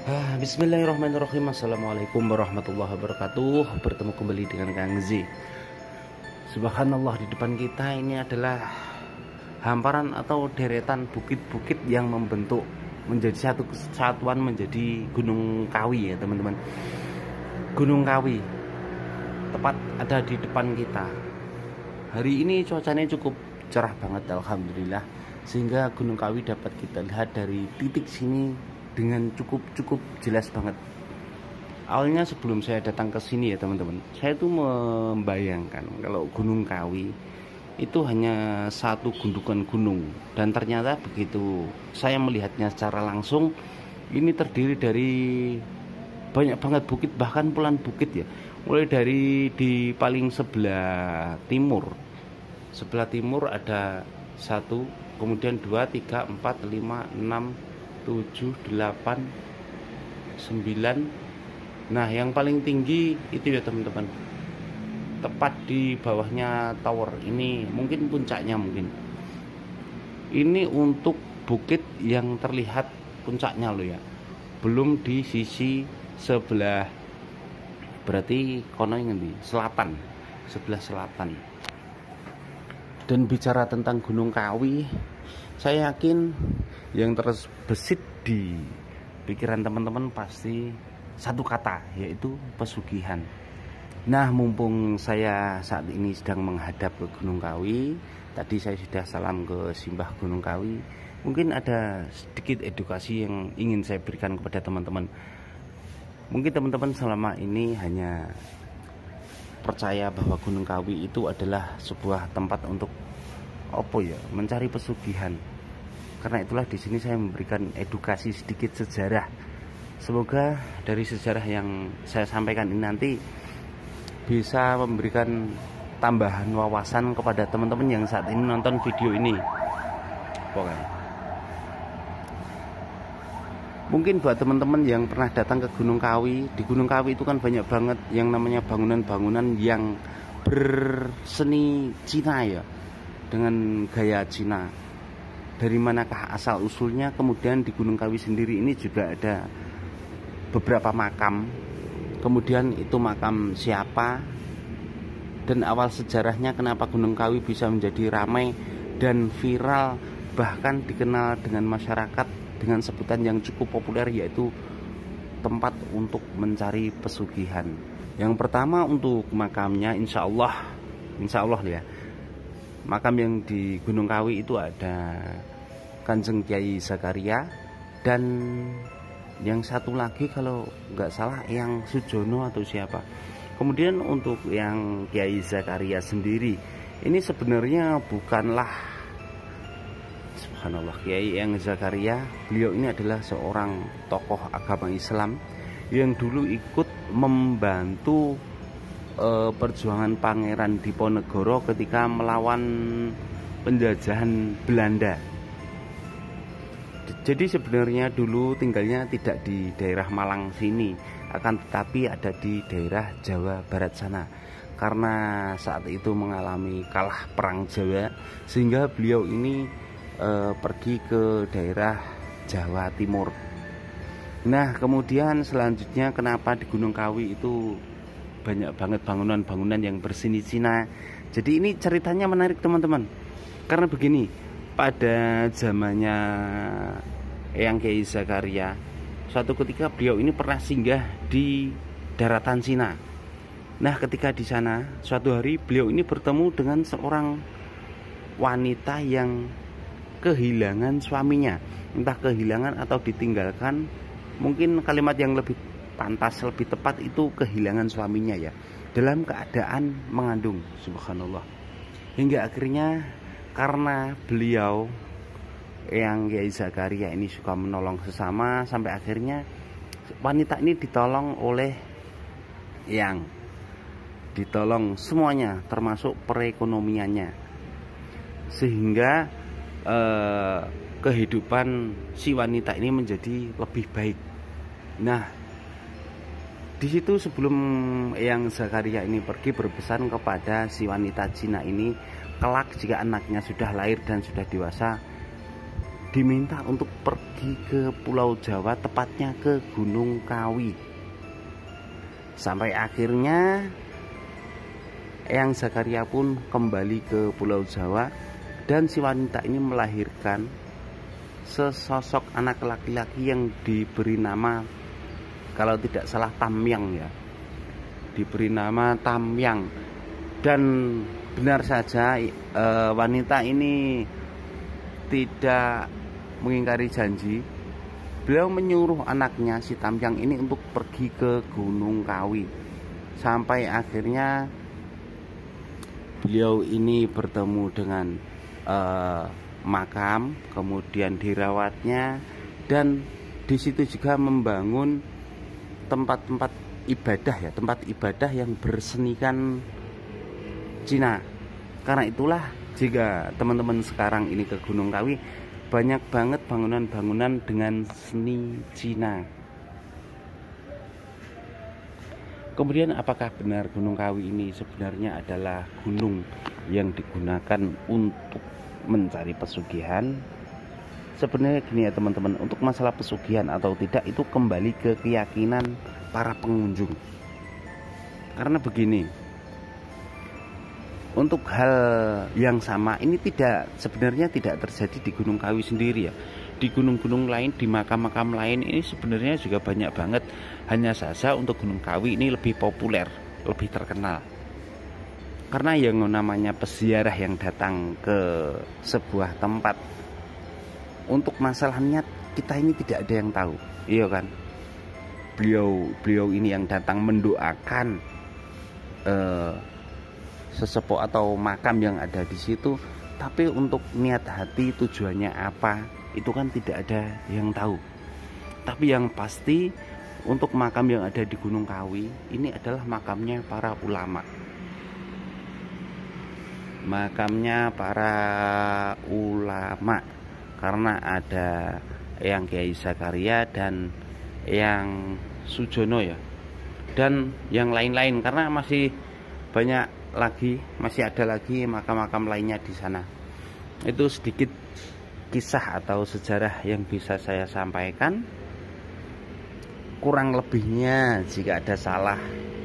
Bismillahirrahmanirrahim. Assalamualaikum warahmatullahi wabarakatuh. Bertemu kembali dengan Kang Z. Subhanallah, di depan kita ini adalah hamparan atau deretan bukit-bukit yang membentuk menjadi satu kesatuan, menjadi Gunung Kawi ya teman-teman. Gunung Kawi tepat ada di depan kita. Hari ini cuacanya cukup cerah banget, alhamdulillah, sehingga Gunung Kawi dapat kita lihat dari titik sini dengan cukup jelas banget. Awalnya sebelum saya datang ke sini ya teman-teman, saya tuh membayangkan kalau Gunung Kawi itu hanya satu gundukan gunung, dan ternyata begitu saya melihatnya secara langsung, ini terdiri dari banyak banget bukit, bahkan puluhan bukit ya. Mulai dari di paling sebelah timur ada 1, kemudian 2, 3, 4, 5, 6, 7, 8, 9. Nah, yang paling tinggi itu ya teman-teman, tepat di bawahnya tower ini, mungkin puncaknya mungkin. Ini untuk bukit yang terlihat puncaknya loh ya. Belum di sisi sebelah, berarti kono ini selatan, sebelah selatan. Dan bicara tentang Gunung Kawi, saya yakin yang terbesit di pikiran teman-teman pasti satu kata, yaitu pesugihan. Nah, mumpung saya saat ini sedang menghadap ke Gunung Kawi, tadi saya sudah salam ke Simbah Gunung Kawi, mungkin ada sedikit edukasi yang ingin saya berikan kepada teman-teman. Mungkin teman-teman selama ini hanya percaya bahwa Gunung Kawi itu adalah sebuah tempat untuk mencari pesugihan. Karena itulah di sini saya memberikan edukasi sedikit sejarah. Semoga dari sejarah yang saya sampaikan ini nanti bisa memberikan tambahan wawasan kepada teman-teman yang saat ini nonton video ini. Mungkin buat teman-teman yang pernah datang ke Gunung Kawi, di Gunung Kawi itu kan banyak banget yang namanya bangunan-bangunan yang berseni Cina ya, dengan gaya Cina. Dari manakah asal usulnya? Kemudian di Gunung Kawi sendiri ini juga ada beberapa makam. Kemudian itu makam siapa, dan awal sejarahnya kenapa Gunung Kawi bisa menjadi ramai dan viral, bahkan dikenal dengan masyarakat dengan sebutan yang cukup populer, yaitu tempat untuk mencari pesugihan. Yang pertama untuk makamnya, insya Allah ya, makam yang di Gunung Kawi itu ada Kanjeng Kiai Zakaria, dan yang satu lagi kalau nggak salah yang Sujono atau siapa. Kemudian untuk yang Kiai Zakaria sendiri, ini sebenarnya bukanlah, subhanallah, Kiai yang Zakaria, beliau ini adalah seorang tokoh agama Islam yang dulu ikut membantu perjuangan Pangeran Diponegoro ketika melawan penjajahan Belanda. Jadi sebenarnya dulu tinggalnya tidak di daerah Malang sini, akan tetapi ada di daerah Jawa Barat sana. Karena saat itu mengalami kalah perang Jawa, sehingga beliau ini pergi ke daerah Jawa Timur. Nah, kemudian selanjutnya kenapa di Gunung Kawi itu banyak banget bangunan-bangunan yang berseni Cina. Jadi ini ceritanya menarik teman-teman, karena begini, pada zamannya Eyang Kiai Zakaria, suatu ketika beliau ini pernah singgah di daratan Cina. Nah, ketika di sana suatu hari beliau ini bertemu dengan seorang wanita yang kehilangan suaminya, entah kehilangan atau ditinggalkan. Mungkin kalimat yang lebih pantas, lebih tepat itu kehilangan suaminya ya, dalam keadaan mengandung, subhanallah. Hingga akhirnya karena beliau yang Kiai Zakaria ini suka menolong sesama, sampai akhirnya wanita ini ditolong oleh yang ditolong semuanya, termasuk perekonomiannya, sehingga kehidupan si wanita ini menjadi lebih baik. Nah, di situ sebelum Eyang Zakaria ini pergi, berpesan kepada si wanita Cina ini, kelak jika anaknya sudah lahir dan sudah dewasa, diminta untuk pergi ke Pulau Jawa, tepatnya ke Gunung Kawi. Sampai akhirnya Eyang Zakaria pun kembali ke Pulau Jawa, dan si wanita ini melahirkan sesosok anak laki-laki yang diberi nama, kalau tidak salah, Tamyang ya. Diberi nama Tamyang. Dan benar saja wanita ini tidak mengingkari janji. Beliau menyuruh anaknya si Tamyang ini untuk pergi ke Gunung Kawi. Sampai akhirnya beliau ini bertemu dengan makam, kemudian dirawatnya, dan di situ juga membangun tempat-tempat ibadah ya, tempat ibadah yang bersenikan Cina. Karena itulah jika teman-teman sekarang ini ke Gunung Kawi, banyak banget bangunan-bangunan dengan seni Cina. Kemudian apakah benar Gunung Kawi ini sebenarnya adalah gunung yang digunakan untuk mencari pesugihan? Sebenarnya gini ya teman-teman, untuk masalah pesugihan atau tidak itu kembali ke keyakinan para pengunjung. Karena begini, untuk hal yang sama ini sebenarnya tidak terjadi di Gunung Kawi sendiri ya. Di gunung-gunung lain, di makam-makam lain ini sebenarnya juga banyak banget. Hanya saja untuk Gunung Kawi ini lebih populer, lebih terkenal. Karena yang namanya peziarah yang datang ke sebuah tempat, untuk masalah niat kita ini tidak ada yang tahu, iya kan? Beliau ini yang datang mendoakan sesepuh atau makam yang ada di situ, tapi untuk niat hati tujuannya apa itu kan tidak ada yang tahu. Tapi yang pasti untuk makam yang ada di Gunung Kawi ini adalah makamnya para ulama. Makamnya para ulama, karena ada Eyang Kiai Zakaria dan Eyang Sujono ya, dan yang lain-lain, karena masih banyak lagi, masih ada lagi makam-makam lainnya di sana. Itu sedikit kisah atau sejarah yang bisa saya sampaikan. Kurang lebihnya jika ada salah,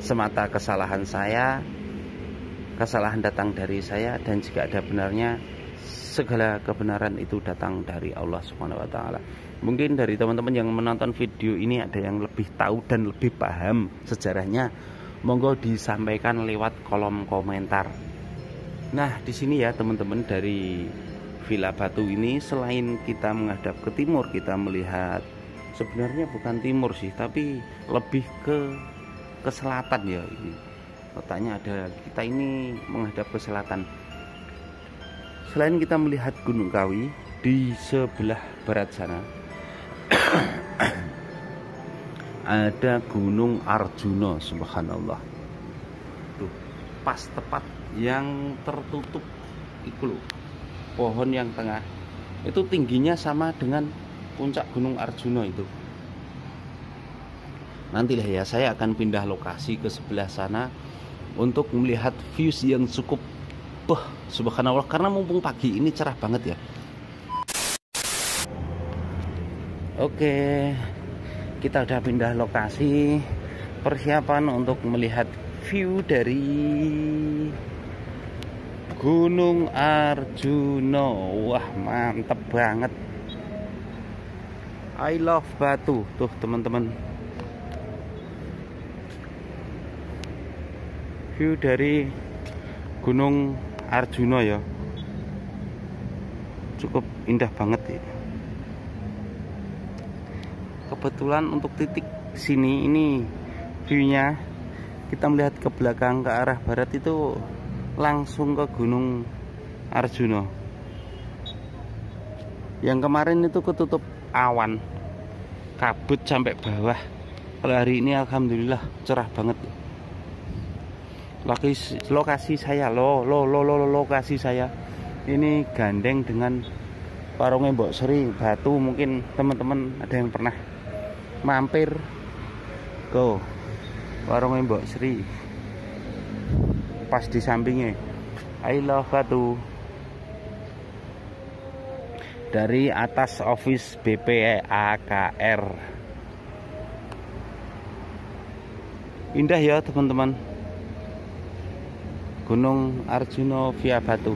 semata kesalahan saya, kesalahan datang dari saya, dan jika ada benarnya, segala kebenaran itu datang dari Allah Subhanahu wa taala. Mungkin dari teman-teman yang menonton video ini ada yang lebih tahu dan lebih paham sejarahnya, monggo disampaikan lewat kolom komentar. Nah, di sini ya teman-teman, dari Villa Batu ini selain kita menghadap ke timur, kita melihat sebenarnya bukan timur sih, tapi lebih ke selatan ya. Ini letaknya ada, kita ini menghadap ke selatan. Selain kita melihat Gunung Kawi, di sebelah barat sana ada Gunung Arjuna, subhanallah. Tuh, pas tepat yang tertutup itu loh, pohon yang tengah itu tingginya sama dengan puncak Gunung Arjuna itu. Nantilah ya, saya akan pindah lokasi ke sebelah sana untuk melihat views yang cukup subhanallah, karena mumpung pagi ini cerah banget ya. Oke, kita udah pindah lokasi, persiapan untuk melihat view dari Gunung Arjuna. Wah, mantep banget. I love Batu. Tuh teman-teman, view dari Gunung Arjuna ya, cukup indah banget ya. Kebetulan untuk titik sini ini viewnya, kita melihat ke belakang ke arah barat itu langsung ke Gunung Arjuna. Yang kemarin itu ketutup awan, kabut sampai bawah. Kalau hari ini alhamdulillah cerah banget. Lokasi saya lokasi saya ini gandeng dengan warungnya Mbok Sri Batu. Mungkin teman-teman ada yang pernah mampir ke warungnya Mbok Sri, pas di sampingnya I love Batu. dari atas office BPAKR. Indah ya teman-teman, Gunung Arjuna via Batu.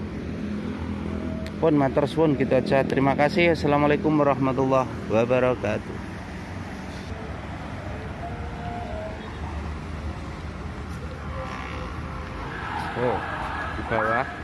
Pun matur suwun gitu aja. Terima kasih. Assalamualaikum warahmatullahi wabarakatuh. Oh, di bawah